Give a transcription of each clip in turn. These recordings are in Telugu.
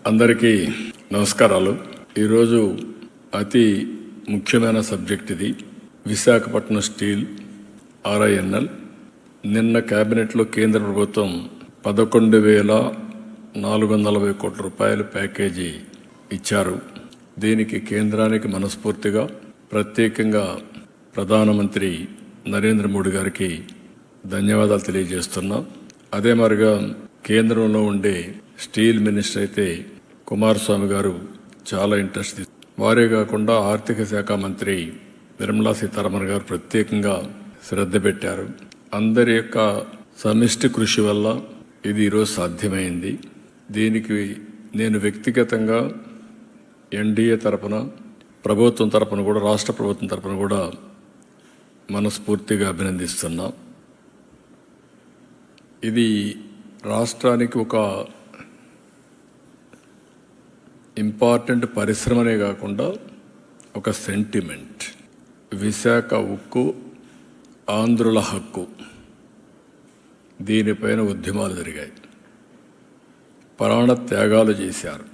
అందరికీ నమస్కారాలు. ఈరోజు అతి ముఖ్యమైన సబ్జెక్ట్ ఇది. విశాఖపట్నం స్టీల్ RINL నిన్న కేబినెట్లో కేంద్ర ప్రభుత్వం 11,440 కోట్ల రూపాయల ప్యాకేజీ ఇచ్చారు. దీనికి కేంద్రానికి మనస్ఫూర్తిగా ప్రత్యేకంగా ప్రధానమంత్రి నరేంద్ర మోడీ గారికి ధన్యవాదాలు తెలియజేస్తున్నా. అదే మరిగా కేంద్రంలో ఉండే స్టీల్ మినిస్టర్ అయితే కుమారస్వామి గారు చాలా ఇంట్రెస్ట్ వారే కాకుండా ఆర్థిక శాఖ మంత్రి నిర్మలా సీతారామన్ గారు ప్రత్యేకంగా శ్రద్ధ పెట్టారు. అందరి యొక్క సమిష్టి కృషి వల్ల ఇది ఈరోజు సాధ్యమైంది. దీనికి నేను వ్యక్తిగతంగా ఎన్డీఏ తరపున, ప్రభుత్వం తరపున కూడా, రాష్ట్ర ప్రభుత్వం తరపున కూడా మనస్ఫూర్తిగా అభినందిస్తున్నా. ఇది రాష్ట్రానికి ఒక ఇంపార్టెంట్ పరిశ్రమనే కాకుండా ఒక సెంటిమెంట్. విశాఖ ఉక్కు ఆంధ్రుల హక్కు, దీనిపైన ఉద్యమాలు జరిగాయి, ప్రాణ త్యాగాలు చేశారు.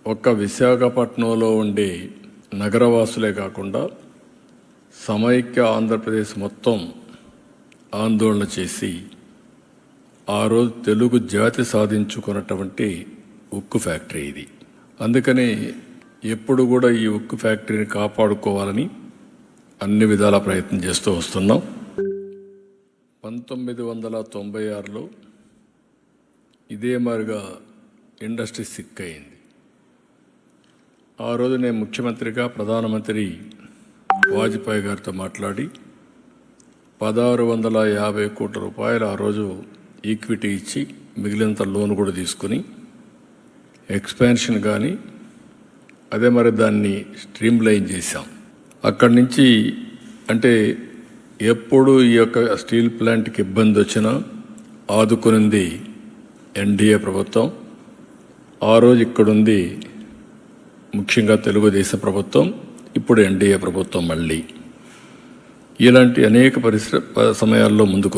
ఒక్క విశాఖపట్నంలో ఉండే నగరవాసులే కాకుండా సమైక్య ఆంధ్రప్రదేశ్ మొత్తం ఆందోళన చేసి ఆ రోజు తెలుగు జాతి సాధించుకున్నటువంటి ఉక్కు ఫ్యాక్టరీ ఇది. అందుకని ఎప్పుడు కూడా ఈ ఉక్కు ఫ్యాక్టరీని కాపాడుకోవాలని అన్ని విధాల ప్రయత్నం చేస్తూ వస్తున్నాం. 1996లో ఇదే మాదిరిగా ఇండస్ట్రీ సిక్ అయింది. ఆ రోజు నేను ముఖ్యమంత్రిగా ప్రధానమంత్రి వాజ్పేయి గారితో మాట్లాడి 1,650 కోట్ల రూపాయలు ఆ రోజు ఈక్విటీ ఇచ్చి మిగిలినంత లోన్ కూడా తీసుకుని ఎక్స్పాన్షన్ కానీ అదే మరి దాన్ని స్ట్రీమ్ లైన్ చేశాం. అక్కడి నుంచి అంటే ఎప్పుడు ఈ యొక్క స్టీల్ ప్లాంట్కి ఇబ్బంది వచ్చినా ఆదుకునింది ఎన్డీఏ ప్రభుత్వం. ఆ రోజు ఇక్కడుంది ముఖ్యంగా తెలుగుదేశం ప్రభుత్వం, ఇప్పుడు ఎన్డీఏ ప్రభుత్వం. మళ్ళీ ఇలాంటి అనేక సమయాల్లో ముందుకు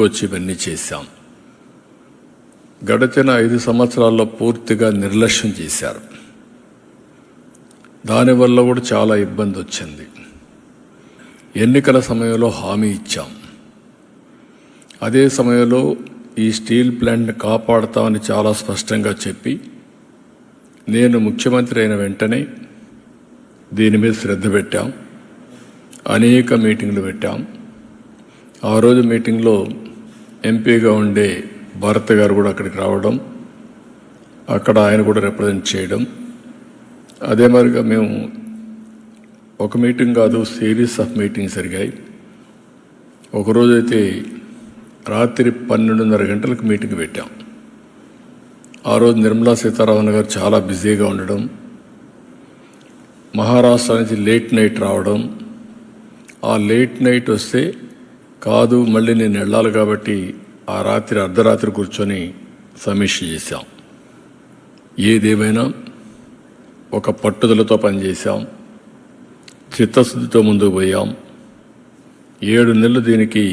వచ్చి ఇవన్నీ చేశాం. గడిచిన 5 సంవత్సరాల్లో పూర్తిగా నిర్లక్ష్యం చేశారు. దానివల్ల కూడా చాలా ఇబ్బంది వచ్చింది. ఎన్నికల సమయంలో హామీ ఇచ్చాం. అదే సమయంలో ఈ స్టీల్ ప్లాంట్ని కాపాడుతామని చాలా స్పష్టంగా చెప్పి నేను ముఖ్యమంత్రి అయిన వెంటనే దీని మీద శ్రద్ధ పెట్టాం. అనేక మీటింగ్లు పెట్టాం. ఆ రోజు మీటింగ్లో ఎంపీగా ఉండే భారత్ గారు కూడా అక్కడికి రావడం, అక్కడ ఆయన కూడా రిప్రజెంట్ చేయడం. అదే మరిగా మేము ఒక మీటింగ్ కాదు, సిరీస్ ఆఫ్ మీటింగ్స్ జరిగాయి. ఒకరోజైతే రాత్రి 12:30 గంటలకు మీటింగ్ పెట్టాం. ఆ రోజు నిర్మలా సీతారామన్ గారు చాలా బిజీగా ఉండడం, మహారాష్ట్ర నుంచి లేట్ నైట్ రావడం. ఆ లేట్ నైట్ వస్తే కాదు మళ్ళీ నేను వెళ్ళాలి కాబట్టి ఆ రాత్రి అర్ధరాత్రి కూర్చొని సమీక్ష చేశాం. ఏదేమైనా ఒక పట్టుదలతో పనిచేశాం, చిత్తశుద్ధితో ముందుకు పోయాం. 7 నెలలు దీనికి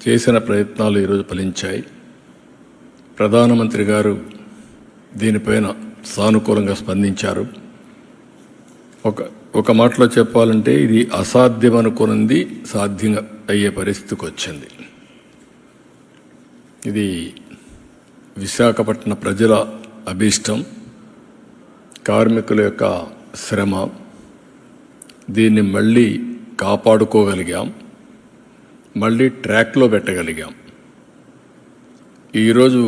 చేసిన ప్రయత్నాలు ఈరోజు ఫలించాయి. ప్రధానమంత్రి గారు దీనిపైన సానుకూలంగా స్పందించారు. ఒక మాటలో చెప్పాలంటే ఇది అసాధ్యం అనుకున్నది సాధ్యం అయ్యే పరిస్థితికి వచ్చింది. ఇది విశాఖపట్నం ప్రజల అభీష్టం, కార్మికుల యొక్క శ్రమ. దీన్ని మళ్ళీ కాపాడుకోగలిగాం, మళ్ళీ ట్రాక్లో పెట్టగలిగాం. ఈరోజు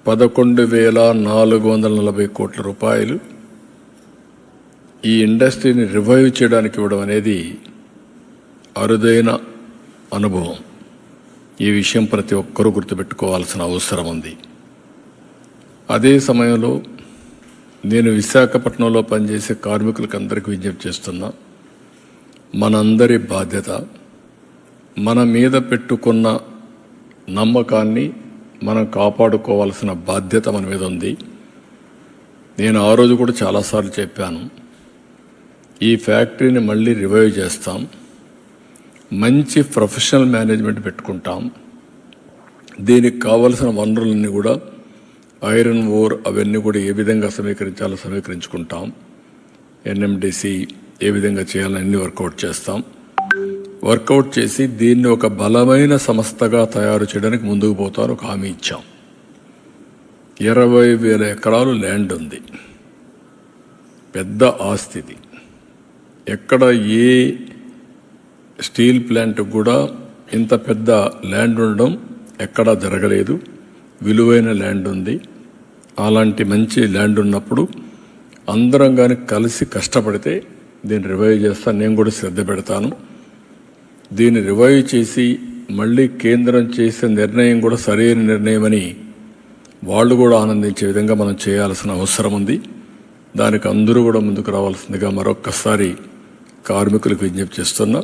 11,440 కోట్ల రూపాయలు ఈ ఇండస్ట్రీని రివైవ్ చేయడానికి ఇవ్వడం అనేది అరుదైన అనుభవం. ఈ విషయం ప్రతి ఒక్కరూ గుర్తుపెట్టుకోవాల్సిన అవసరం ఉంది. అదే సమయంలో నేను విశాఖపట్నంలో పనిచేసే కార్మికులకు అందరికీ విజ్ఞప్తి చేస్తున్నా, మనందరి బాధ్యత, మన మీద పెట్టుకున్న నమ్మకాన్ని మనం కాపాడుకోవాల్సిన బాధ్యత మన మీద ఉంది. నేను ఆ రోజు కూడా చాలాసార్లు చెప్పాను, ఈ ఫ్యాక్టరీని మళ్ళీ రివైవ్ చేస్తాం, మంచి ప్రొఫెషనల్ మేనేజ్మెంట్ పెట్టుకుంటాం, దీనికి కావలసిన వనరులన్నీ కూడా ఐరన్ ఓర్ అవన్నీ కూడా ఏ విధంగా సమీకరించాలో సమీకరించుకుంటాం. ఎన్ఎండిసి ఏ విధంగా చేయాలని అన్ని వర్కౌట్ చేస్తాం. వర్కౌట్ చేసి దీన్ని ఒక బలమైన సంస్థగా తయారు చేయడానికి ముందుకు పోతారు ఒక హామీ ఇచ్చాం. 20,000 ఎకరాలు ల్యాండ్ ఉంది, పెద్ద ఆస్తిది. ఎక్కడ ఏ స్టీల్ ప్లాంట్ కూడా ఇంత పెద్ద ల్యాండ్ ఉండడం ఎక్కడా జరగలేదు. విలువైన ల్యాండ్ ఉంది. అలాంటి మంచి ల్యాండ్ ఉన్నప్పుడు అందరం కానీ కలిసి కష్టపడితే దీన్ని రివైవ్ చేస్తాను. నేను కూడా శ్రద్ధ పెడతాను. దీన్ని రివైవ్ చేసి మళ్ళీ కేంద్రం చేసే నిర్ణయం కూడా సరైన నిర్ణయం అని వాళ్ళు కూడా ఆనందించే విధంగా మనం చేయాల్సిన అవసరం ఉంది. దానికి అందరూ కూడా ముందుకు రావాల్సిందిగా మరొక్కసారి కార్మికులకు విజ్ఞప్తి చేస్తున్నా.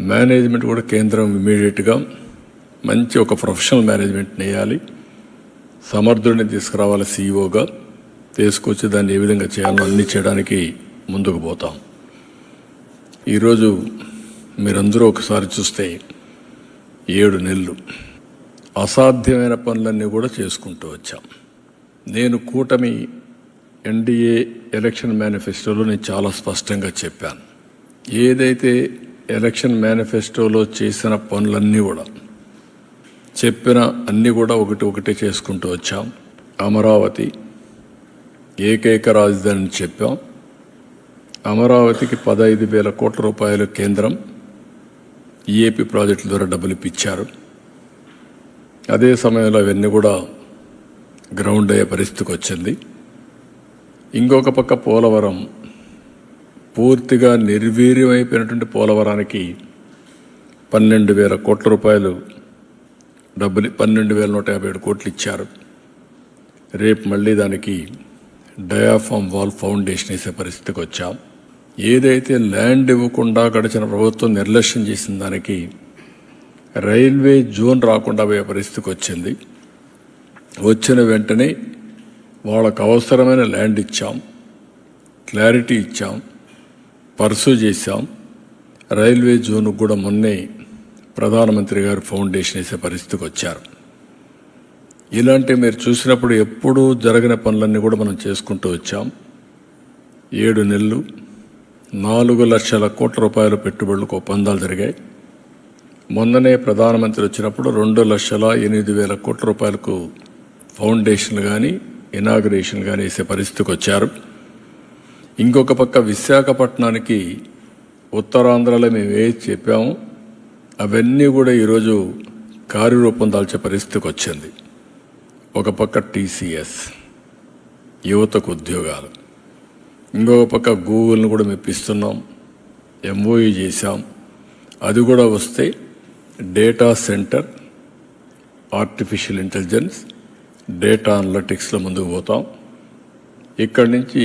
మేనేజ్మెంట్ కూడా కేంద్రం ఇమీడియట్గా మంచి ఒక ప్రొఫెషనల్ మేనేజ్మెంట్ వేయాలి. సమర్థుడిని తీసుకురావాలి, సీఈఓగా తీసుకొచ్చి దాన్ని ఏ విధంగా చేయాలో అన్ని చేయడానికి ముందుకు పోతాం. ఈరోజు మీరందరూ ఒకసారి చూస్తే 7 నెలలు అసాధ్యమైన పనులన్నీ కూడా చేసుకుంటూ వచ్చాం. నేను కూటమి ఎన్డీఏ ఎలక్షన్ మేనిఫెస్టోలో నేను చాలా స్పష్టంగా చెప్పాను. ఏదైతే ఎలక్షన్ మేనిఫెస్టోలో చేసిన పనులన్నీ కూడా చెప్పిన అన్నీ కూడా ఒకటి చేసుకుంటూ వచ్చాం. అమరావతి ఏకైక రాజధాని చెప్పాం. అమరావతికి 15,000 కోట్ల రూపాయలు కేంద్రం ఈఏపీ ప్రాజెక్టుల ద్వారా డబ్బులు ఇప్పించారు. అదే సమయంలో అవన్నీ కూడా గ్రౌండ్ అయ్యే పరిస్థితికి వచ్చింది. ఇంకొక పక్క పోలవరం పూర్తిగా నిర్వీర్యమైపోయినటువంటి పోలవరానికి 12,000 కోట్ల రూపాయలు డబ్బులు 12,157 కోట్లు ఇచ్చారు. రేపు మళ్ళీ దానికి డయాఫామ్ వాల్ ఫౌండేషన్ వేసే పరిస్థితికి వచ్చాం. ఏదైతే ల్యాండ్ ఇవ్వకుండా గడిచిన ప్రభుత్వం నిర్లక్ష్యం చేసిన దానికి రైల్వే జోన్ రాకుండా పోయే పరిస్థితికి వచ్చింది. వచ్చిన వెంటనే వాళ్ళకు అవసరమైన ల్యాండ్ ఇచ్చాం, క్లారిటీ ఇచ్చాం, పర్సూ చేశాం. రైల్వే జోన్కు కూడా మొన్నే ప్రధానమంత్రి గారు ఫౌండేషన్ వేసే పరిస్థితికి వచ్చారు. ఇలాంటి మీరు చూసినప్పుడు ఎప్పుడూ జరగని పనులన్నీ కూడా మనం చేసుకుంటూ వచ్చాం. 7 నెలలు 4 లక్షల కోట్ల రూపాయల పెట్టుబడులకు ఒప్పందాలు జరిగాయి. మొన్ననే ప్రధానమంత్రి వచ్చినప్పుడు 2,08,000 కోట్ల రూపాయలకు ఫౌండేషన్లు కానీ ఇనాగ్రేషన్ కానీ వేసే పరిస్థితికి వచ్చారు. ఇంకొక పక్క విశాఖపట్నానికి ఉత్తరాంధ్రలో మేము ఏది చెప్పాము అవన్నీ కూడా ఈరోజు కార్యరూపం దాల్చే పరిస్థితికి వచ్చింది. ఒక పక్క టీసీఎస్, యువతకు ఉద్యోగాలు, ఇంకొక పక్క గూగుల్ని కూడా మెప్పిస్తున్నాం, ఎంఓయూ చేశాం. అది కూడా వస్తే data centre, artificial intelligence, data అనలిటిక్స్లో ముందుకు పోతాం. ఇక్కడి నుంచి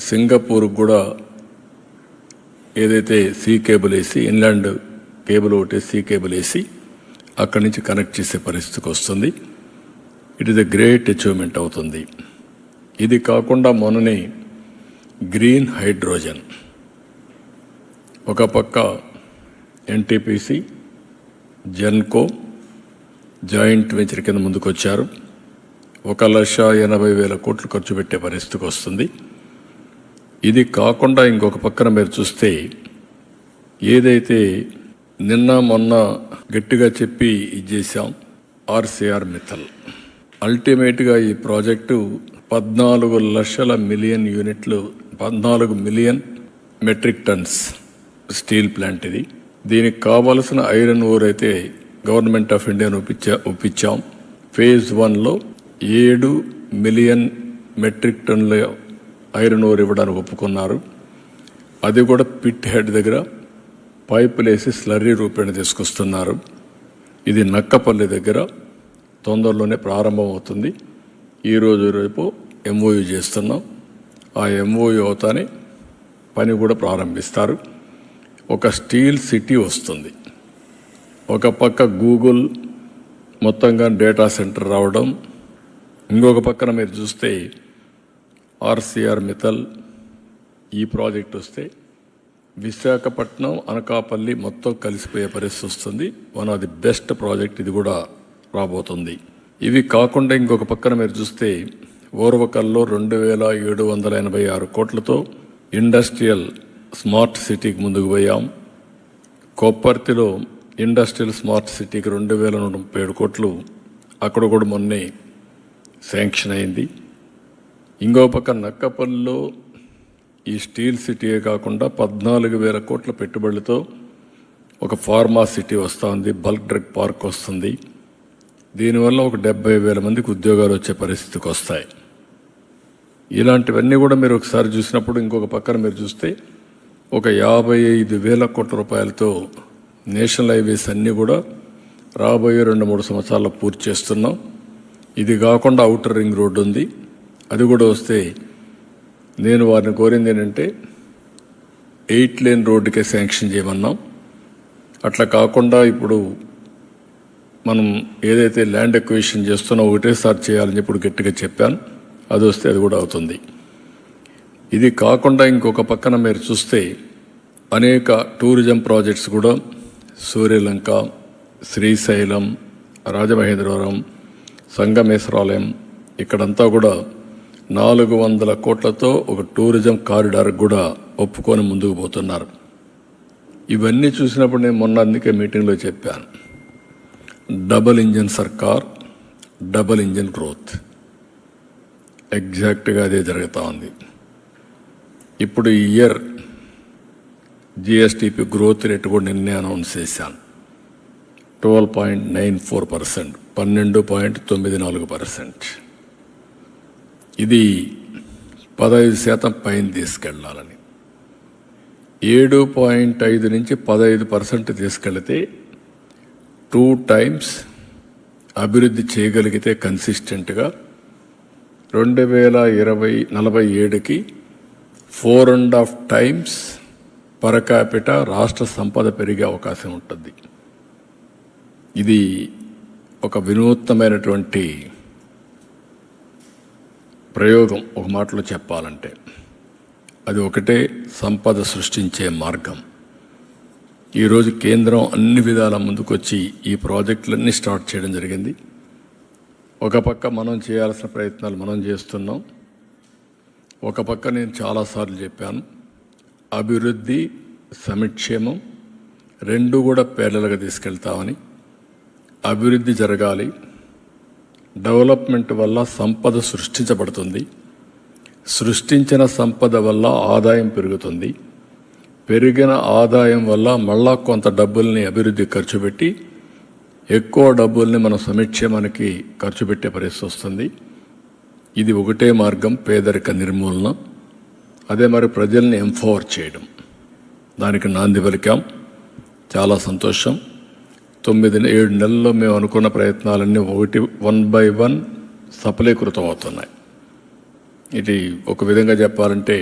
సింగపూర్కి కూడా ఏదైతే సీ కేబుల్ వేసి ఇన్లాండ్ కేబుల్ ఒకటి సీ కేబుల్ వేసి అక్కడి నుంచి కనెక్ట్ చేసే పరిస్థితికి వస్తుంది. It is a great achievement అవుతుంది. ఇది కాకుండా మొన్ననే గ్రీన్ హైడ్రోజన్ ఒక పక్క ఎన్టీపీసీ, జెన్కో జాయింట్ వెంచర్ కింద ముందుకొచ్చారు. 1,80,000 కోట్లు ఖర్చు పెట్టే పరిస్థితికి వస్తుంది. ఇది కాకుండా ఇంకొక పక్కన మీరు చూస్తే ఏదైతే నిన్న మొన్న గట్టిగా చెప్పి ఇది చేశాం ఆర్సీఆర్ మిత్తల్, అల్టిమేట్గా ఈ ప్రాజెక్టు 14 మిలియన్ యూనిట్లు, 14 million metric tons steel plant ఇది. దీనికి కావలసిన ఐరన్ ఓర్ అయితే గవర్నమెంట్ ఆఫ్ ఇండియాను ఒప్పించాం. ఫేజ్ 1లో 7 మిలియన్ మెట్రిక్ టన్నుల ఐరన్ ఓర్ ఇవ్వడానికి ఒప్పుకున్నారు. అది కూడా పిట్ హెడ్ దగ్గర పైపులు వేసి స్లర్రీ రూపేణ తీసుకొస్తున్నారు. ఇది నక్కపల్లి దగ్గర తొందరలోనే ప్రారంభం అవుతుంది. ఈరోజు రేపు ఎంఓయూ చేస్తున్నాం. ఆ ఎంఓయూ అవుతానే పని కూడా ప్రారంభిస్తారు. ఒక స్టీల్ సిటీ వస్తుంది. ఒక పక్క గూగుల్ మొత్తంగా డేటా సెంటర్ రావడం, ఇంకొక పక్కన మీరు చూస్తే ఆర్సీఆర్ మిత్తల్ ఈ ప్రాజెక్ట్ వస్తే విశాఖపట్నం, అనకాపల్లి మొత్తం కలిసిపోయే పరిస్థితి వస్తుంది. One of the best project ఇది కూడా రాబోతుంది. ఇవి కాకుండా ఇంకొక పక్కన మీరు చూస్తే ఓర్వకల్లో 2786 కోట్లతో ఇండస్ట్రియల్ స్మార్ట్ సిటీకి ముందుకు పోయాం. కొప్పర్తిలో ఇండస్ట్రియల్ స్మార్ట్ సిటీకి 2137 కోట్లు అక్కడ కూడా మొన్నే శాంక్షన్ అయింది. ఇంకో పక్క నక్కపల్లిలో ఈ స్టీల్ సిటీయే కాకుండా 14,000 కోట్ల పెట్టుబడులతో ఒక ఫార్మా సిటీ వస్తూ ఉంది, బల్క్ డ్రగ్ పార్క్ వస్తుంది. దీనివల్ల ఒక 70,000 మందికి ఉద్యోగాలు వచ్చే పరిస్థితికి వస్తాయి. ఇలాంటివన్నీ కూడా మీరు ఒకసారి చూసినప్పుడు ఇంకొక పక్కన మీరు చూస్తే ఒక 55,000 కోట్ల రూపాయలతో నేషనల్ హైవేస్ అన్నీ కూడా రాబోయే 2-3 సంవత్సరాల్లో పూర్తి చేస్తున్నాం. ఇది కాకుండా ఔటర్ రింగ్ రోడ్డు ఉంది, అది కూడా వస్తే నేను వారిని కోరింది ఏంటంటే 8 లేన్ రోడ్డుకే శాంక్షన్ చేయమన్నాం. అట్లా కాకుండా ఇప్పుడు మనం ఏదైతే ల్యాండ్ ఎక్విజిషన్ చేస్తున్నా ఒకటేసారి చేయాలని ఇప్పుడు గట్టిగా చెప్పాను. అది వస్తే అది కూడా అవుతుంది. ఇది కాకుండా ఇంకొక పక్కన మీరు చూస్తే అనేక టూరిజం ప్రాజెక్ట్స్ కూడా సూర్యలంక, శ్రీశైలం, రాజమహేంద్రవరం, సంగమేశ్వరాలయం ఇక్కడంతా కూడా 400 కోట్లతో ఒక టూరిజం కారిడార్ కూడా ఒప్పుకొని ముందుకు పోతున్నారు. ఇవన్నీ చూసినప్పుడు నేను మొన్న అందుకే మీటింగ్లో చెప్పాను, డబుల్ ఇంజన్ సర్కార్, డబుల్ ఇంజన్ గ్రోత్. ఎగ్జాక్ట్గా అదే జరుగుతూ ఉంది. ఇప్పుడు ఈ ఇయర్ జిఎస్టిపి గ్రోత్ రేట్ కూడా నిన్నే అనౌన్స్ చేశాను, 12.94%, 12.94%. ఇది 15% పైన తీసుకెళ్లాలని. 7.5 నుంచి 15% తీసుకెళ్తే 2 టైమ్స్ అభివృద్ధి చేయగలిగితే కన్సిస్టెంట్గా 2047కి 4.5 టైమ్స్ పర్ క్యాపిటా రాష్ట్ర సంపద పెరిగే అవకాశం ఉంటుంది. ఇది ఒక వినూత్నమైనటువంటి ప్రయోగం. ఒక మాటలో చెప్పాలంటే అది ఒకటే సంపద సృష్టించే మార్గం. ఈరోజు కేంద్రం అన్ని విధాల ముందుకొచ్చి ఈ ప్రాజెక్టులన్నీ స్టార్ట్ చేయడం జరిగింది. ఒక పక్క మనం చేయాల్సిన ప్రయత్నాలు మనం చేస్తున్నాం. ఒక పక్క నేను చాలాసార్లు చెప్పాను, అభివృద్ధి సంక్షేమం రెండు కూడా పేర్లలుగా తీసుకెళ్తామని. అభివృద్ధి జరగాలి, డెవలప్మెంట్ వల్ల సంపద సృష్టించబడుతుంది, సృష్టించిన సంపద వల్ల ఆదాయం పెరుగుతుంది, పెరిగిన ఆదాయం వల్ల మళ్ళా కొంత డబ్బుల్ని అభివృద్ధి ఖర్చు పెట్టి ఎక్కువ డబ్బుల్ని మన సంక్షేమానికి ఖర్చు పెట్టే పరిస్థితి వస్తుంది. ఇది ఒకటే మార్గం, పేదరిక నిర్మూలన. అదే మరి ప్రజల్ని ఎంపవర్ చేయడం, దానికి నాంది పలికాం. చాలా సంతోషం. 9-7 నెలల్లో మేము అనుకున్న ప్రయత్నాలన్నీ 1 by 1 సఫలీకృతం అవుతున్నాయి. ఇది ఒక విధంగా చెప్పాలంటే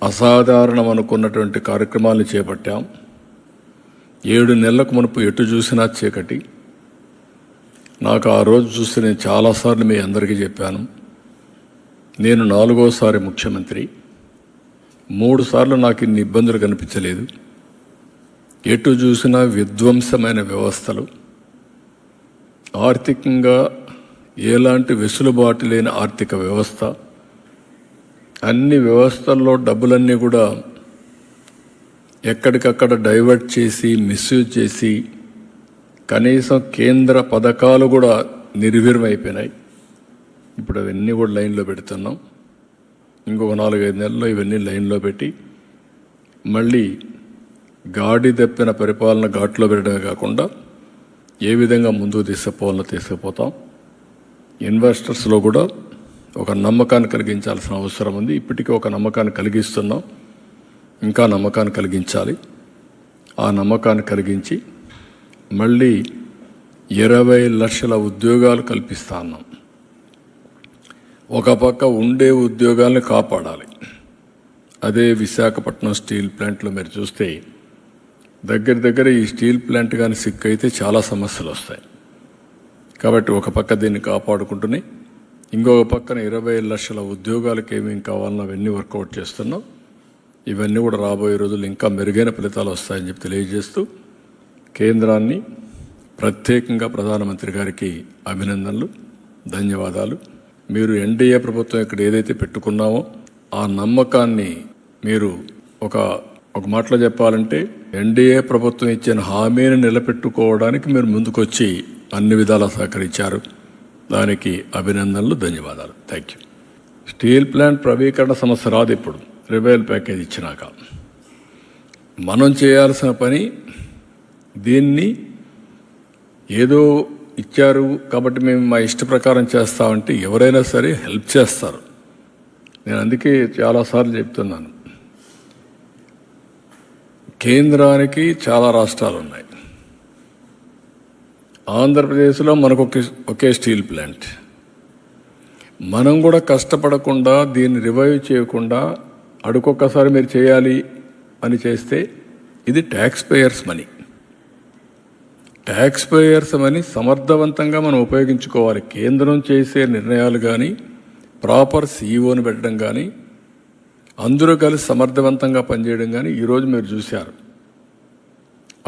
అసాధారణం అనుకున్నటువంటి కార్యక్రమాలను చేపట్టాం. 7 నెలలకు మునుపు ఎటు చూసినా చీకటి. నాకు ఆ రోజు చూసి నేను చాలాసార్లు మీ అందరికీ చెప్పాను, నేను 4వసారి ముఖ్యమంత్రి, 3 సార్లు నాకు ఇన్ని ఇబ్బందులు కనిపించలేదు. ఎటు చూసినా విధ్వంసమైన వ్యవస్థలు, ఆర్థికంగా ఎలాంటి వెసులుబాటు లేని ఆర్థిక వ్యవస్థ, అన్ని వ్యవస్థల్లో డబ్బులన్నీ కూడా ఎక్కడికక్కడ డైవర్ట్ చేసి మిస్యూజ్ చేసి కనీసం కేంద్ర పథకాలు కూడా నిర్వీర్యమైపోయినాయి. ఇప్పుడు అవన్నీ కూడా లైన్లో పెడుతున్నాం. ఇంకొక 4-5 నెలల్లో ఇవన్నీ లైన్లో పెట్టి మళ్ళీ గాడి తప్పిన పరిపాలన ఘాట్లో పెట్టడమే కాకుండా ఏ విధంగా ముందుకు తీసుకుపోవాలో తీసుకుపోతాం. ఇన్వెస్టర్స్లో కూడా ఒక నమ్మకాన్ని కలిగించాల్సిన అవసరం ఉంది. ఇప్పటికీ ఒక నమ్మకాన్ని కలిగిస్తున్నాం, ఇంకా నమ్మకాన్ని కలిగించాలి. ఆ నమ్మకాన్ని కలిగించి మళ్ళీ 20 లక్షల ఉద్యోగాలు కల్పిస్తా ఉన్నాం. ఒక పక్క ఉండే ఉద్యోగాల్ని కాపాడాలి. అదే విశాఖపట్నం స్టీల్ ప్లాంట్లో మీరు చూస్తే దగ్గర ఈ స్టీల్ ప్లాంట్ కానీ సిక్ అయితే చాలా సమస్యలు వస్తాయి. కాబట్టి ఒక పక్క దీన్ని కాపాడుకుంటూనే ఇంకొక పక్కన 20 లక్షల ఉద్యోగాలకు ఏమేమి కావాలన్నా అవన్నీ వర్కౌట్ చేస్తున్నాం. ఇవన్నీ కూడా రాబోయే రోజులు ఇంకా మెరుగైన ఫలితాలు వస్తాయని చెప్పి తెలియజేస్తూ కేంద్రాన్ని ప్రత్యేకంగా ప్రధానమంత్రి గారికి అభినందనలు, ధన్యవాదాలు. మీరు ఎన్డీఏ ప్రభుత్వం ఇక్కడ ఏదైతే పెట్టుకున్నామో ఆ నమ్మకాన్ని మీరు ఒక మాటలో చెప్పాలంటే ఎన్డీఏ ప్రభుత్వం ఇచ్చిన హామీని నిలబెట్టుకోవడానికి మీరు ముందుకొచ్చి అన్ని విధాలా సహకరించారు. దానికి అభినందనలు, ధన్యవాదాలు. Thank you. స్టీల్ ప్లాంట్ ప్రవీకరణ సమస్య రాదు. ఇప్పుడు రివైవల్ ప్యాకేజ్ ఇచ్చినాక మనం చేయాల్సిన పని, దీన్ని ఏదో ఇచ్చారు కాబట్టి మేము మా ఇష్ట ప్రకారం చేస్తామంటే ఎవరైనా సరే హెల్ప్ చేస్తారు. నేను అందుకే చాలాసార్లు చెప్తున్నాను, కేంద్రానికి చాలా రాష్ట్రాలు ఉన్నాయి. ఆంధ్రప్రదేశ్లో మనకు ఒకే స్టీల్ ప్లాంట్. మనం కూడా కష్టపడకుండా దీన్ని రివైవ్ చేయకుండా అడుకొక్కసారి మీరు చేయాలి అని చేస్తే ఇది tax payers money. Tax payers money సమర్థవంతంగా మనం ఉపయోగించుకోవాలి. కేంద్రం చేసే నిర్ణయాలు కానీ, ప్రాపర్ సీఈఓని పెట్టడం కానీ, అందరూ కలిసి సమర్థవంతంగా పనిచేయడం కానీ ఈరోజు మీరు చూశారు.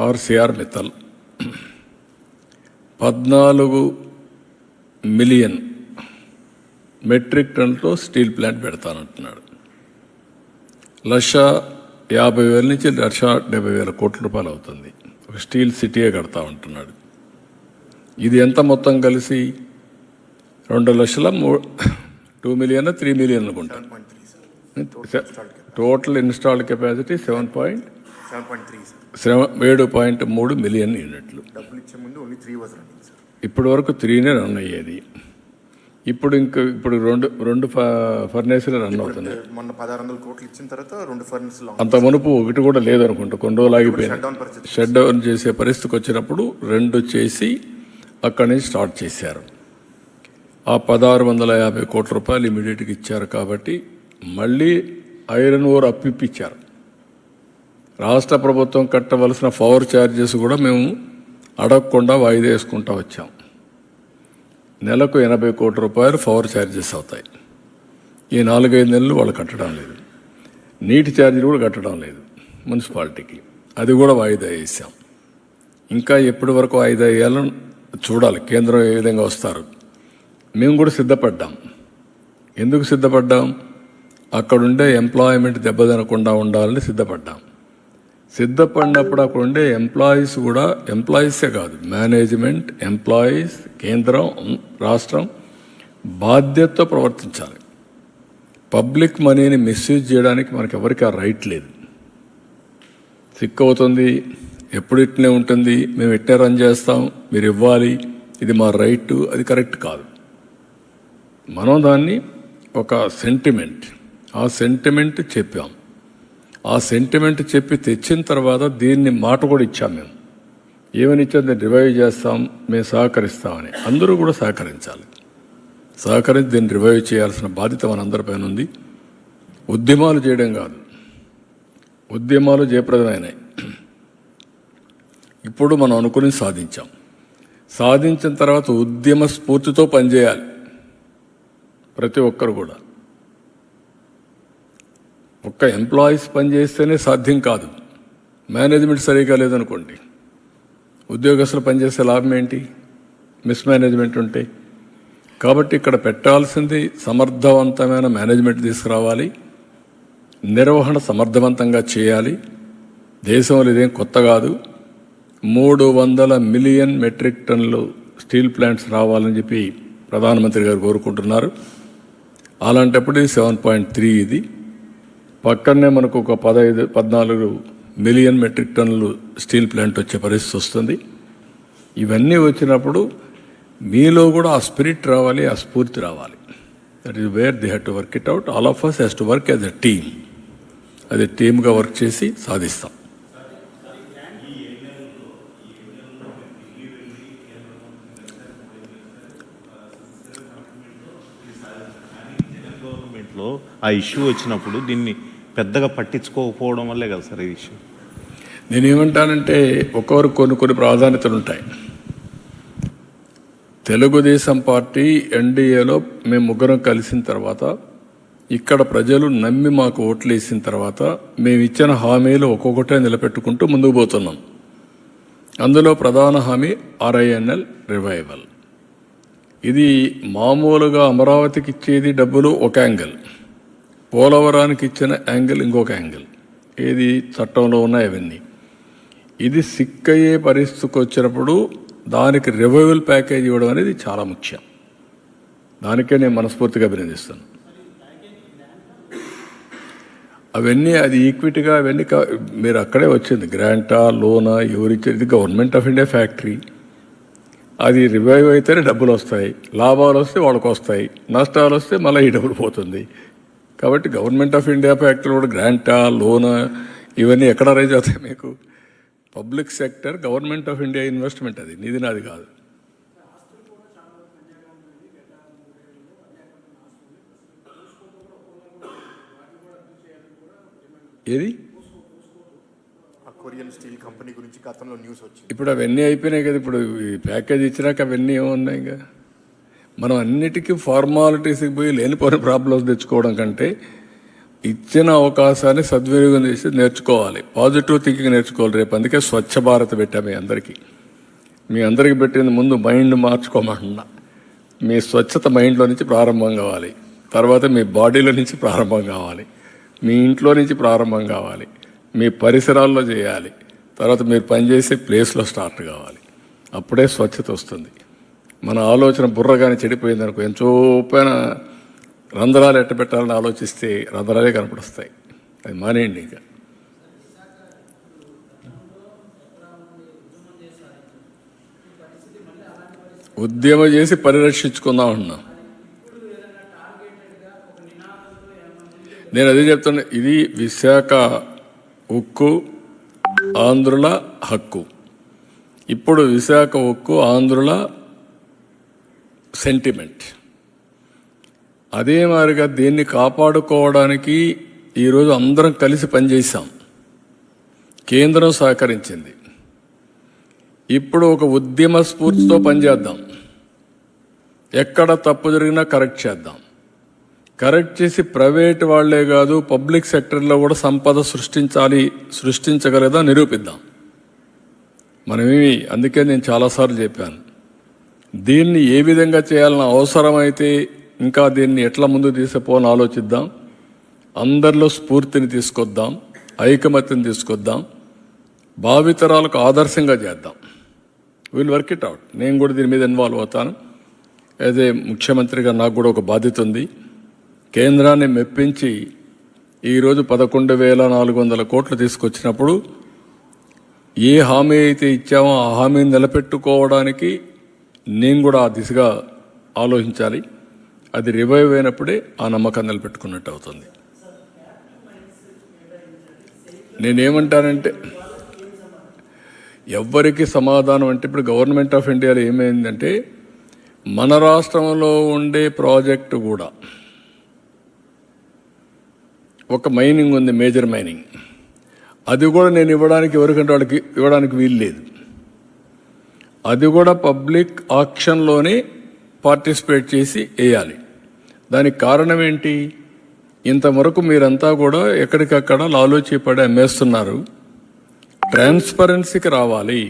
ఆర్సీఆర్ మిత్తల్ 14 మిలియన్ మెట్రిక్ టన్నులతో స్టీల్ ప్లాంట్ పెడతానంటున్నాడు. 1,50,000 నుంచి 1,70,000 కోట్ల రూపాయలు అవుతుంది. ఒక స్టీల్ సిటీయే కడతా ఉంటున్నాడు. ఇది ఎంత మొత్తం కలిసి 2 మిలియన్ 3 మిలియన్ అనుకుంటాను. టోటల్ ఇన్స్టాల్డ్ కెపాసిటీ 7.3 మిలియన్ యూనిట్లు. ఇప్పటి వరకు 3నే రన్ అయ్యేది. ఇప్పుడు రెండు ఫర్నేసులు రన్ అవుతుంది. మొన్న 1,600 కోట్లు ఇచ్చిన తర్వాత 2 ఫర్నేసులు, అంత మునుపు ఒకటి కూడా లేదనుకుంటా. కొన్ని రోజులు ఆగిపోయింది. షట్ డౌన్ చేసే పరిస్థితికి వచ్చినప్పుడు 2 చేసి అక్కడి నుంచి స్టార్ట్ చేశారు. ఆ 1,650 కోట్ల రూపాయలు ఇమీడియట్గా ఇచ్చారు. కాబట్టి మళ్ళీ ఐరన్ ఓర్ అప్పిప్పించారు. రాష్ట్ర ప్రభుత్వం కట్టవలసిన పవర్ ఛార్జెస్ కూడా మేము అడగకుండా వాయిదా వేసుకుంటూ వచ్చాం. నెలకు 80 కోట్ల రూపాయలు పవర్ ఛార్జెస్ అవుతాయి. ఈ 4-5 నెలలు వాళ్ళు కట్టడం లేదు. నీటి ఛార్జీలు కూడా కట్టడం లేదు మున్సిపాలిటీకి. అది కూడా వాయిదా వేసాం. ఇంకా ఎప్పటి వరకు వాయిదా వేయాలని చూడాలి. కేంద్రం ఏ విధంగా వస్తారు. మేము కూడా సిద్ధపడ్డాం. ఎందుకు సిద్ధపడ్డాం? అక్కడుండే ఎంప్లాయ్మెంట్ దెబ్బతినకుండా ఉండాలని సిద్ధపడినప్పుడు అక్కడ ఉండే ఎంప్లాయీస్ కూడా, ఎంప్లాయీసే కాదు, మేనేజ్మెంట్, ఎంప్లాయీస్, కేంద్రం, రాష్ట్రం బాధ్యతతో ప్రవర్తించాలి. పబ్లిక్ మనీని మిస్యూజ్ చేయడానికి మనకి ఎవరికి ఆ రైట్ లేదు. సిక్ అవుతుంది, ఎప్పుడు ఇట్నే ఉంటుంది, మేము ఇట్నే రన్ చేస్తాం, మీరు ఇవ్వాలి, ఇది మా రైట్, అది కరెక్ట్ కాదు. మనం దాన్ని ఒక సెంటిమెంట్, ఆ సెంటిమెంట్ చెప్పాం. ఆ సెంటిమెంట్ చెప్పి తెచ్చిన తర్వాత దీన్ని మాట కూడా ఇచ్చాం. మేము ఏమని ఇచ్చాం? దీన్ని రివైవ్ చేస్తాం, మేము సహకరిస్తామని. అందరూ కూడా సహకరించాలి. సహకరించి దీన్ని రివైవ్ చేయాల్సిన బాధ్యత మనందరిపైన ఉంది. ఉద్యమాలు చేయడం కాదు, ఉద్యమాలు జయప్రదమైనాయి. ఇప్పుడు మనం అనుకుని సాధించిన తర్వాత ఉద్యమ స్ఫూర్తితో పనిచేయాలి ప్రతి ఒక్కరు కూడా. ఒక్క ఎంప్లాయీస్ పనిచేస్తేనే సాధ్యం కాదు. మేనేజ్మెంట్ సరిగా లేదనుకోండి, ఉద్యోగస్తులు పనిచేసే లాభం ఏంటి? మిస్మేనేజ్మెంట్ ఉంటే. కాబట్టి ఇక్కడ పెట్టాల్సింది సమర్థవంతమైన మేనేజ్మెంట్ తీసుకురావాలి, నిర్వహణ సమర్థవంతంగా చేయాలి. దేశంలో ఇదేం కొత్త కాదు. 300 మిలియన్ మెట్రిక్ టన్నులు స్టీల్ ప్లాంట్స్ రావాలని చెప్పి ప్రధానమంత్రి గారు కోరుకుంటున్నారు. అలాంటప్పుడు 7.3 ఇది. పక్కనే మనకు ఒక 14 మిలియన్ మెట్రిక్ టన్నులు స్టీల్ ప్లాంట్ వచ్చే పరిస్థితి వస్తుంది. ఇవన్నీ వచ్చినప్పుడు మీలో కూడా ఆ స్పిరిట్ రావాలి, ఆ స్ఫూర్తి రావాలి. That is where they have to work it out. All of us has to work as a team. అది టీమ్గా వర్క్ చేసి సాధిస్తాం. గవర్నమెంట్లో ఆ ఇష్యూ వచ్చినప్పుడు దీన్ని పెద్దగా పట్టించుకోకపోవడం వల్లే కదా సార్ ఈ ఇష్యూ. నేనేమంటానంటే ఒక్కొక్కరు కొన్ని ప్రాధాన్యతలు ఉంటాయి. తెలుగుదేశం పార్టీ ఎన్డీఏలో మేము ముగ్గురం కలిసిన తర్వాత, ఇక్కడ ప్రజలు నమ్మి మాకు ఓట్లు వేసిన తర్వాత మేము ఇచ్చిన హామీలు ఒక్కొక్కటే నిలబెట్టుకుంటూ ముందుకు పోతున్నాం. అందులో ప్రధాన హామీ RINL రివైవల్. ఇది మామూలుగా అమరావతికి ఇచ్చేది డబ్బులు ఒక యాంగిల్, పోలవరానికి ఇచ్చిన యాంగిల్ ఇంకొక యాంగిల్. ఏది చట్టంలో ఉన్నాయి అవన్నీ. ఇది సిక్కయ్యే పరిస్థితికి వచ్చినప్పుడు దానికి రివైవల్ ప్యాకేజ్ ఇవ్వడం అనేది చాలా ముఖ్యం. దానికే నేను మనస్ఫూర్తిగా అభినందిస్తాను. అవన్నీ అది ఈక్విటీగా అవన్నీ మీరు అక్కడే వచ్చింది. గ్రాంటా, లోనా, ఎవరిచ్చారు? ఇది గవర్నమెంట్ ఆఫ్ ఇండియా ఫ్యాక్టరీ. అది రివైవ్ అయితేనే డబ్బులు వస్తాయి. లాభాలు వస్తే వాళ్ళకి వస్తాయి, నష్టాలు వస్తే మళ్ళీ ఈ డబ్బులు పోతుంది. కాబట్టి గవర్నమెంట్ ఆఫ్ ఇండియా ఫ్యాక్టరీ కూడా గ్రాంటా, లోనా ఇవన్నీ ఎక్కడ రైజ్ అవుతాయి మీకు? Public sector government of India investment. అది నీది నాది కాదు. ఏది ఆ కొరియన్ స్టీల్ కంపెనీ గురించి గతంలో న్యూస్ వచ్చింది. ఇప్పుడు అవన్నీ అయిపోయినాయి కదా. ఇప్పుడు ఈ ప్యాకేజ్ ఇచ్చినాక అవన్నీ ఏమున్నాయి? ఇంకా మనం అన్నిటికీ ఫార్మాలిటీస్కి పోయి లేనిపోయిన ప్రాబ్లమ్స్ తెచ్చుకోవడం కంటే ఇచ్చిన అవకాశాన్ని సద్వినియోగం చేసి నేర్చుకోవాలి. పాజిటివ్ థింకింగ్ నేర్చుకోవాలి. రేపు అందుకే స్వచ్ఛ భారత్ పెట్టా మీ అందరికీ పెట్టింది. ముందు మైండ్ మార్చుకోమంటున్నా. మీ స్వచ్ఛత మైండ్లో నుంచి ప్రారంభం కావాలి. తర్వాత మీ బాడీలో నుంచి ప్రారంభం కావాలి. మీ ఇంట్లో నుంచి ప్రారంభం కావాలి. మీ పరిసరాల్లో చేయాలి. తర్వాత మీరు పనిచేసే ప్లేస్లో స్టార్ట్ కావాలి. అప్పుడే స్వచ్ఛత వస్తుంది. మన ఆలోచన బుర్రగానే చెడిపోయింది అనుకో, ఎంత చూపైన రంధ్రాలు ఎట్ట పెట్టాలని ఆలోచిస్తే రంధ్రాలే కనపడుస్తాయి. అది మానేయండి. ఇక ఉద్యమం చేసి పరిరక్షించుకుందాం అన్నా. నేను అదే చెప్తున్నా. ఇది విశాఖ ఉక్కు ఆంధ్రుల హక్కు. ఇప్పుడు విశాఖ ఉక్కు ఆంధ్రుల సెంటిమెంట్. అదే మాదిరిగా దీన్ని కాపాడుకోవడానికి ఈరోజు అందరం కలిసి పనిచేశాం. కేంద్రం సహకరించింది. ఇప్పుడు ఒక ఉద్యమ స్ఫూర్తితో పనిచేద్దాం. ఎక్కడ తప్పు జరిగినా కరెక్ట్ చేద్దాం. కరెక్ట్ చేసి ప్రైవేట్ వాళ్లే కాదు పబ్లిక్ సెక్టర్లో కూడా సంపద సృష్టించగలదా నిరూపిద్దాం. మనమేమి, అందుకే నేను చాలాసార్లు చెప్పాను, దీన్ని ఏ విధంగా చేయాలన్న అవసరమైతే ఇంకా దీన్ని ఎట్లా ముందు తీసుకుపోవాలని ఆలోచిద్దాం. అందరిలో స్ఫూర్తిని తీసుకొద్దాం, ఐకమత్యం తీసుకొద్దాం, భావితరాలకు ఆదర్శంగా చేద్దాం. Will work it out. నేను కూడా దీని మీద ఇన్వాల్వ్ అవుతాను. అదే ముఖ్యమంత్రిగా నాకు కూడా ఒక బాధ్యత ఉంది. కేంద్రాన్ని మెప్పించి ఈరోజు 11,400 కోట్లు తీసుకొచ్చినప్పుడు ఏ హామీ అయితే ఇచ్చామో ఆ హామీని నిలబెట్టుకోవడానికి నేను కూడా ఆ దిశగా ఆలోచించాలి. అది రివైవ్ అయినప్పుడే ఆ నమ్మకాన్ని నిలబెట్టుకున్నట్టు అవుతుంది. నేనేమంటానంటే ఎవ్వరికి సమాధానం అంటే ఇప్పుడు గవర్నమెంట్ ఆఫ్ ఇండియాలో ఏమైందంటే మన రాష్ట్రంలో ఉండే ప్రాజెక్టు కూడా ఒక మైనింగ్ ఉంది, మేజర్ మైనింగ్. అది కూడా నేను ఇవ్వడానికి ఎవరికంటే వాళ్ళకి ఇవ్వడానికి వీలు లేదు. అది కూడా పబ్లిక్ ఆక్షన్లోనే పార్టిసిపేట్ చేసి వేయాలి. దానికి కారణం ఏంటి? ఇంతవరకు మీరంతా కూడా ఎక్కడికక్కడ లాలూచీపడి అమ్మేస్తున్నారు. ట్రాన్స్పరెన్సీకి రావాలి.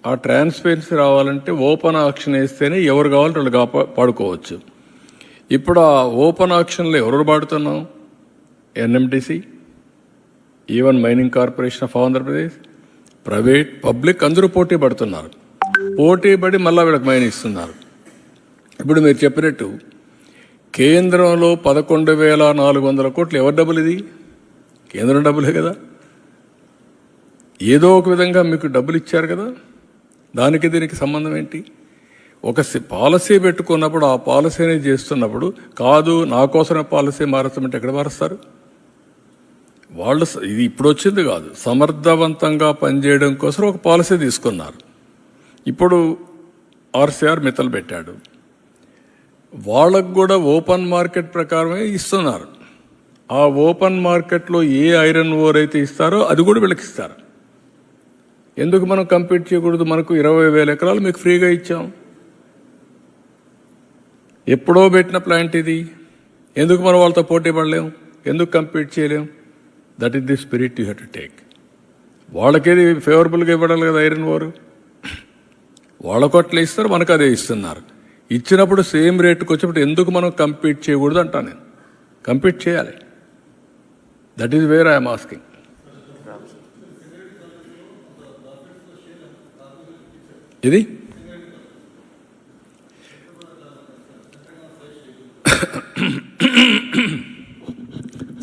ఆ ట్రాన్స్పరెన్సీ రావాలంటే ఓపెన్ ఆక్షన్ వేస్తేనే ఎవరు కావాలంటే వాళ్ళు పాడుకోవచ్చు. ఇప్పుడు ఆ ఓపెన్ ఆక్షన్లో ఎవరు పాడుతున్నాం? NMDC, even mining corporation of Andhra Pradesh, private, public అందరూ పోటీ పడుతున్నారు. పోటీ పడి మళ్ళీ వీళ్ళకి మైన్ ఇస్తున్నారు. ఇప్పుడు మీరు చెప్పినట్టు కేంద్రంలో 11,400 కోట్లు ఎవరి డబ్బులు? ఇది కేంద్రం డబ్బులే కదా. ఏదో ఒక విధంగా మీకు డబ్బులు ఇచ్చారు కదా. దానికి దీనికి సంబంధం ఏంటి? ఒక పాలసీ పెట్టుకున్నప్పుడు ఆ పాలసీని చేస్తున్నప్పుడు కాదు నా కోసమే పాలసీ మారుస్తామంటే ఎక్కడ మారుస్తారు? వాళ్ళు ఇది ఇప్పుడు వచ్చింది కాదు, సమర్థవంతంగా పనిచేయడం కోసం ఒక పాలసీ తీసుకున్నారు. ఇప్పుడు RCR మిత్తలు పెట్టాడు. వాళ్ళకు కూడా ఓపెన్ మార్కెట్ ప్రకారమే ఇస్తున్నారు. ఆ ఓపెన్ మార్కెట్లో ఏ ఐరన్ ఓర్ అయితే ఇస్తారో అది కూడా వీళ్ళకి ఇస్తారు. ఎందుకు మనం కంపీట్ చేయకూడదు? మనకు 20,000 ఎకరాలు మీకు ఫ్రీగా ఇచ్చాం. ఎప్పుడో పెట్టిన ప్లాంట్ ఇది. ఎందుకు మనం వాళ్ళతో పోటీ పడలేం? ఎందుకు కంపీట్ చేయలేం? That is the spirit you have to take. వాళ్ళకేది ఫేవరబుల్గా ఇవ్వడాలి కదా ఐరన్ ఓర్. వాళ్ళకు అట్లా ఇస్తారు, మనకు అదే ఇస్తున్నారు. ఇచ్చినప్పుడు సేమ్ రేటుకు వచ్చినప్పుడు ఎందుకు మనం కంపీట్ చేయకూడదు అంటాను నేను. కంపీట్ చేయాలి. That is where I'm asking. ఇది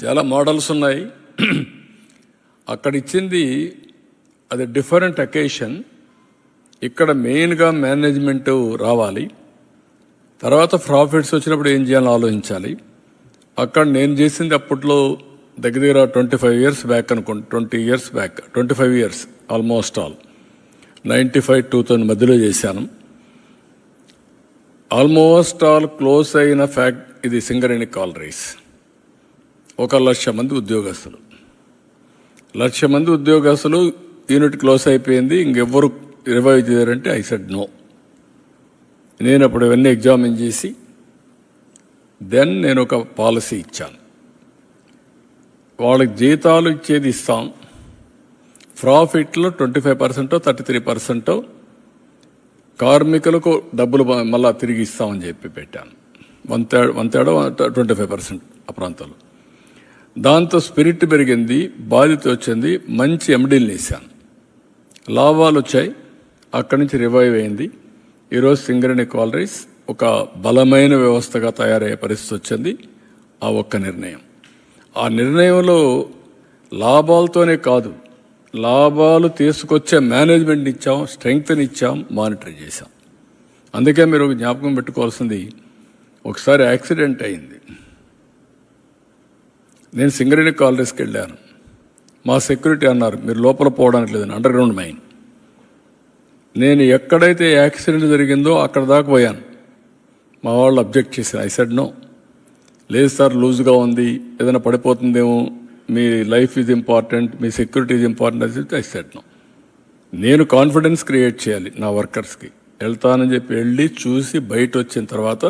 చాలా మోడల్స్ ఉన్నాయి. అక్కడ ఇచ్చింది అది డిఫరెంట్ అకేషన్. ఇక్కడ మెయిన్గా మేనేజ్మెంట్ రావాలి. తర్వాత ప్రాఫిట్స్ వచ్చినప్పుడు ఏం చేయాలో ఆలోచించాలి. అక్కడ నేను చేసింది అప్పట్లో దగ్గర 25 years బ్యాక్ అనుకోండి, 20 years back, 25 years almost all 95-2000 మధ్యలో చేశాను. ఆల్మోస్ట్ ఆల్ క్లోజ్ అయిన ఫ్యాక్ట్ ఇది సింగరేణి కాలరీస్. 1,00,000 మంది ఉద్యోగస్తులు, 1,00,000 మంది ఉద్యోగస్తులు, యూనిట్ క్లోజ్ అయిపోయింది. ఇంకెవ్వరు రివైవ్ చేయారంటే ఐ సెడ్ నో. నేను అప్పుడు ఇవన్నీ ఎగ్జామిన్ చేసి దెన్ నేను ఒక పాలసీ ఇచ్చాను. వాళ్ళకి జీతాలు ఇచ్చేది ఇస్తాం, ప్రాఫిట్లో 25%, 33% కార్మికులకు డబ్బులు మళ్ళా తిరిగి ఇస్తామని చెప్పి పెట్టాను. 1/3 25% ఆ ప్రాంతంలో. దాంతో స్పిరిట్ పెరిగింది, బాధ్యత వచ్చింది, మంచి ఎండీలు వేశాను, లాభాలు వచ్చాయి. అక్కడి నుంచి రివైవ్ అయింది. ఈరోజు సింగరేణి కాలరీస్ ఒక బలమైన వ్యవస్థగా తయారయ్యే పరిస్థితి వచ్చింది. ఆ ఒక్క నిర్ణయం, ఆ నిర్ణయంలో లాభాలతోనే కాదు, లాభాలు తీసుకొచ్చే మేనేజ్మెంట్ ఇచ్చాం, స్ట్రెంగ్త్ని ఇచ్చాం, మానిటర్ చేశాం. అందుకే మీరు ఒక జ్ఞాపకం పెట్టుకోవాల్సింది, ఒకసారి యాక్సిడెంట్ అయింది. నేను సింగరేణి కాలరీస్కి వెళ్ళాను. మా సెక్యూరిటీ అన్నారు మీరు లోపల పోవడానికి లేదని, అండర్ గ్రౌండ్ మైన్. నేను ఎక్కడైతే యాక్సిడెంట్ జరిగిందో అక్కడ దాకా పోయాను. మా వాళ్ళు అబ్జెక్ట్ చేశారు. ఐ సెడ్ నో, లేదు సార్ లూజ్గా ఉంది, ఏదైనా పడిపోతుందేమో, మీ లైఫ్ ఈజ్ ఇంపార్టెంట్, మీ సెక్యూరిటీ ఈజ్ ఇంపార్టెంట్ అని చెప్తే ఐ సెడ్ నో. నేను కాన్ఫిడెన్స్ క్రియేట్ చేయాలి నా వర్కర్స్కి. వెళ్తానని చెప్పి వెళ్ళి చూసి బయట వచ్చిన తర్వాత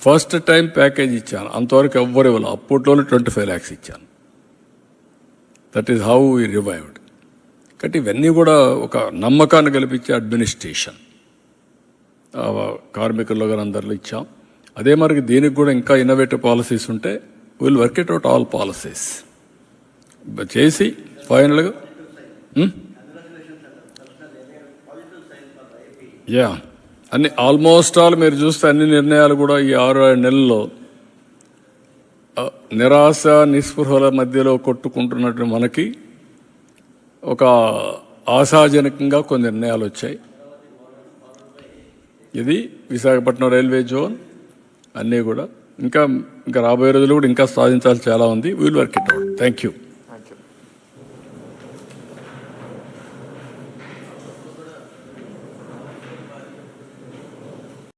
ఫస్ట్ టైం ప్యాకేజ్ ఇచ్చాను. అంతవరకు ఎవ్వరు ఇవ్వాలి. అప్పట్లోనే 25 lakhs ఇచ్చాను. That is how we revived. కాబట్టి ఇవన్నీ కూడా ఒక నమ్మకాన్ని కల్పించే అడ్మినిస్ట్రేషన్ కార్మికుల్లో కానీ అందరిలో ఇచ్చాం. అదే మరి దీనికి కూడా ఇంకా ఇన్నోవేటివ్ పాలసీస్ ఉంటే will work it out all policies చేసి ఫైనల్గా యా అన్ని ఆల్మోస్ట్ ఆల్ మీరు చూస్తే అన్ని నిర్ణయాలు కూడా ఈ 6-7 నెలల్లో నిరాశ నిస్పృహల మధ్యలో కొట్టుకుంటున్నట్టు మనకి ఒక ఆశాజనకంగా కొన్ని నిర్ణయాలు వచ్చాయి. ఇది విశాఖపట్నం రైల్వే జోన్ అన్నీ కూడా ఇంకా రాబోయే రోజులు కూడా ఇంకా సాధించాల్సి చాలా ఉంది. Will work it out. Thank you.